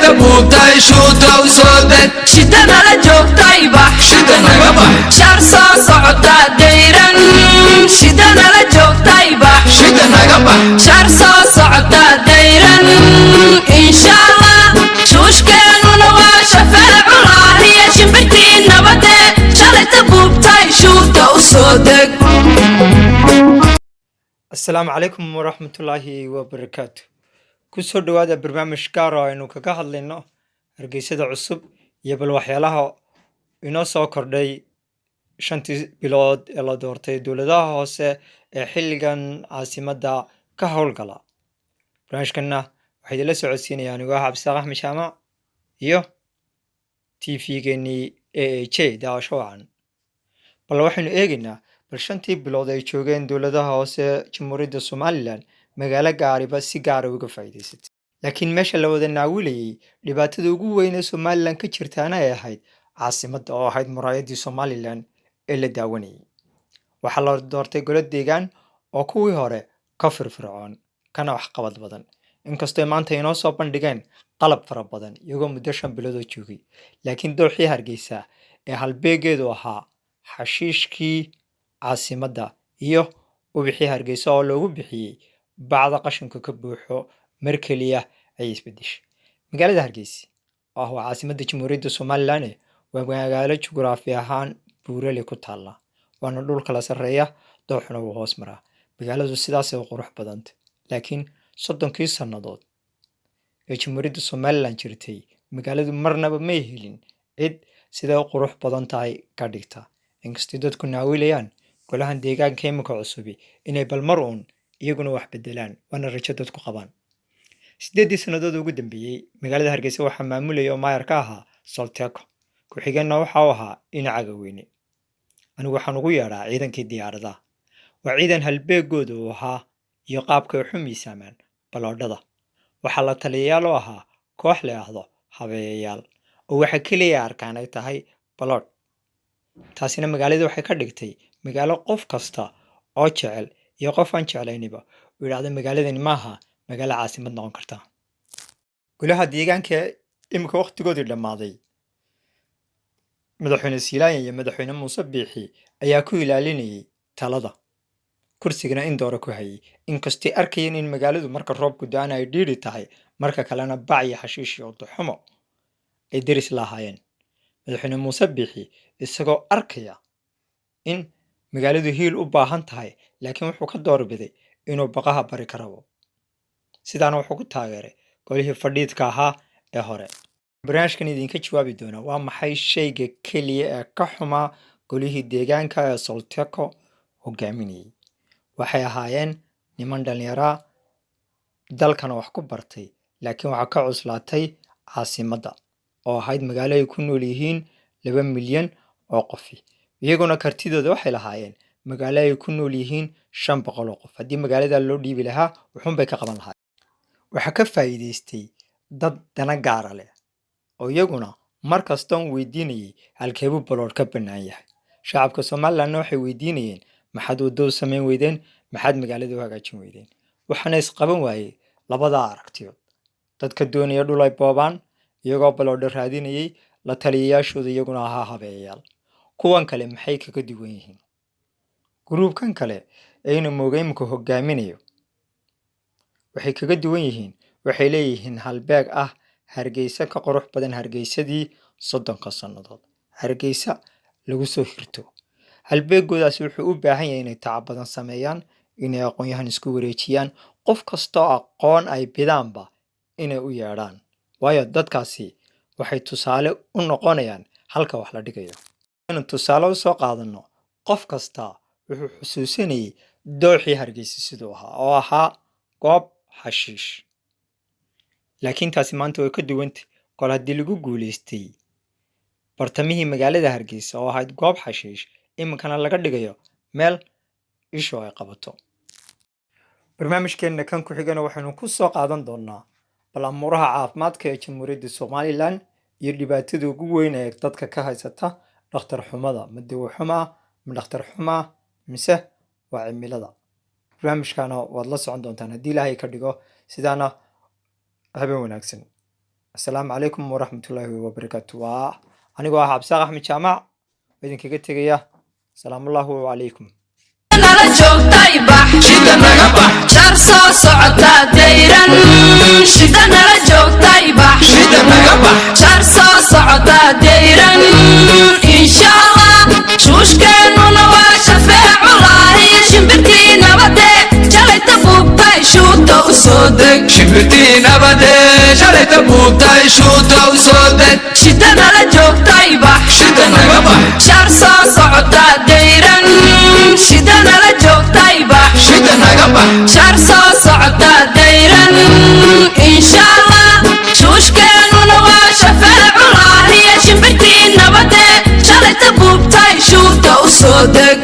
buubtay shuuta u soo deg shidana la joogtay bax shida naga bax shar soo socota dayran shidana la joogtay bax shida naga bax shar soo socota dayran insha Allah shuushkeenuna waa shafaaculaahiya shimbirtii nabade shalayta buubtay shuuta u soo deg. السلام عليكم ورحمة الله وبركاته كسر دوادا برنامج كارو إنه كهاد لنا رجيسة عصب يبل وحيالها إنه ساكر داي شنتي بلاد إلا دورتي دولدا هاسه حلقان عاصمة دا كهول قلا برنامج كنا واحد لسه عسيني يعني واحد بساقح مشامع يو تي في جني شيء دا شو عن بل وحين إيجنا bal shantii bilood ay joogeen dowladaha hoose jamhuuriyadda Somaliland magaalo gaariba si gaar ah uga faa'iideysatay laakiin meesha la wada naawilayay dhibaatada ugu weyn ee Somaliland ka jirtaana ay ahayd caasimadda oo ahayd muraayadii Somaliland ee la daawanayay waxaa la doortay golo deegaan oo kuwii hore ka firfircoon kana waxqabad badan inkastoo maanta inoo soo bandhigeen qalab fara badan iyagoo muddo 5 bilood oo joogay laakiin dooxii Hargeysa ee halbeegeedu ahaa xashiishkii caasimadda iyo wixii Hargeysa oo loogu bixiyay bacda qashinka ka buuxo mar kaliya ay isbedeshay magaalada Hargeysa oo ah caasimadda jamhuuriyadda Somaliland waa magaalo juqraafi ahaan buuraley ku taala waana dhul kala sareeya dooxna uu hoos maraa magaaladu sidaas ay qurux badantay laakiin 30kii sanadood ee jamhuuriyadda Somaliland jirtay magaaladu marnaba ma helin cid sida qurux badan tahay ka dhigta inkastoo dadku naawilayaan golahan deegaanka imika cusubi inay balmar uun iyaguna wax bedelaan wana rajo dadku qabaan 8 sanadood ugu dambeeyay magaalada Hargeysa waxaa maamulaya oo maayar ka ahaa Solteko ku xigeenna waxa uu ahaa inacaga weyne anigu waxaan ugu yeeraa ciidankii diyaaradaha waa ciidan halbeegooda uu ahaa iyo qaabka ay xumiisaamaan baloodhada waxaa la taliyayaal oo ahaa koox la ahdo habeeyayaal oo waxa kaliya arkaan ay tahay balood taasina magaalada waxay ka dhigtay magaalo qof kasta oo jecel iyo qof aan jeclayniba uu yiraahdo magaaladani maaha magaalo caasimad noqon karta golaha deegaanka imika waqtigoodii dhamaaday madaxweyne Siilaan iyo madaxweyne Muuse Biixi ayaa ku ilaalinayay talada kursigana in doora ku hayay inkastoo arkayeen in magaaladu marka roobku da'an ay dhiiri tahay marka kalena bac iyo xashiish iyo duxumo ay diris lahaayeen madaxweyne Muuse Biixi isagoo arkaya in magaaladu hiil u baahan tahay laakiin wuxuu ka doorbiday inuu baqaha bari karo sidaana wuxuu ku taageeray golihii fadhiidka ahaa ee hore barnaamijkan idinka jawaabi doona waa maxay shayga kaliya ee ka xumaa golihii deegaanka ee Solteko hogaaminayay waxay ahaayeen niman dhalinyaro dalkana wax ku bartay laakiin waxa ka cuslaatay caasimadda oo ahayd magaalo ay ku nool yihiin 2 milyan oo qof iyaguna kartidooda waxay lahaayeen magaalo ay ku nool yihiin 500 oo qof haddii magaalada loo dhiibi lahaa wuxuun bay ka qaban lahaayeen waxa ka faa'iideystay dad dana gaar ah leh oo iyaguna markasta weydiinayay halkeebu balood ka banaan yahay shacabka Somaliland waxay weydiinayeen maxaad waddo sameyn weydeen maxaad magaalada u hagaajin weydeen waxaana isqaban waayay labada aragtiyood dadka doonaya dhul ay boobaan iyagoo balood raadinayay la taliyayaashooda iyaguna ahaa habeeyayaal kuwan kale maxay kaga duwan yihiin gruubkan kale ayna moogeymka hogaaminayo waxay kaga duwan yihiin waxay leeyihiin halbeeg ah Hargeysa ka qurux badan Hargeysadii 30 sanadood Hargeysa lagu soo hirto halbeegoodaas wuxuu u baahan yahay inay tacab badan sameeyaan inay aqoon-yahan isku wareejiyaan qof kasta oo aqoon ay bidaanba inay u yeedhaan waayo dadkaasi waxay tusaale u noqonayaan halka wax la dhigayo inaan tusaale u soo qaadano qof kasta wuxuu xusuusanayay dooxii Hargeysa sidoo ahaa oo ahaa goob xashiish laakiin taasi maanta way ka duwantay kol haddii lagu guuleystay bartamihii magaalada Hargeysa oo ahayd goob xashiish iminkana laga dhigayo meel isho ay qabato barnaamijkeena kan ku xigana waxaanu ku soo qaadan doonaa balaamuraha caafimaadka ee jamhuuriyadda Somaliland iyo dhibaatada ugu weyn ee dadka ka haysata dhakhtar xumada madaw xuma ma dhakhtar xuma mise waa cimilada barnaamijkana waad la socon doontaan haddii Ilaahay ka dhigo sidaana habeen wanaagsan asalaamu calaykum waraxmatullaahi wabarakaatu. waa anigoo ah cabsaaq axmed jaamac idinkaga tegaya salaamullaahu calaykum. nala joogtay bax shida naga bax shar soo socota dayran shida nala joogtay bax shida naga bax shar soo socota dayran insha allah shuushkeennuna waa shafeeculahi shimbirtii nabade jalayta buubtay shuuta u soo deg shimbirtii nabade shalayta buubtay shuuta u soo deg shida nala joogtay bax shida naga bax shar soo socota dayran shida nala joogtay bax shida naga bax shar soo socota dayran insha allah shuushkeennuna waa shafeeculahi shimbirtii nabade shalayta buubtay shuuta u soo deg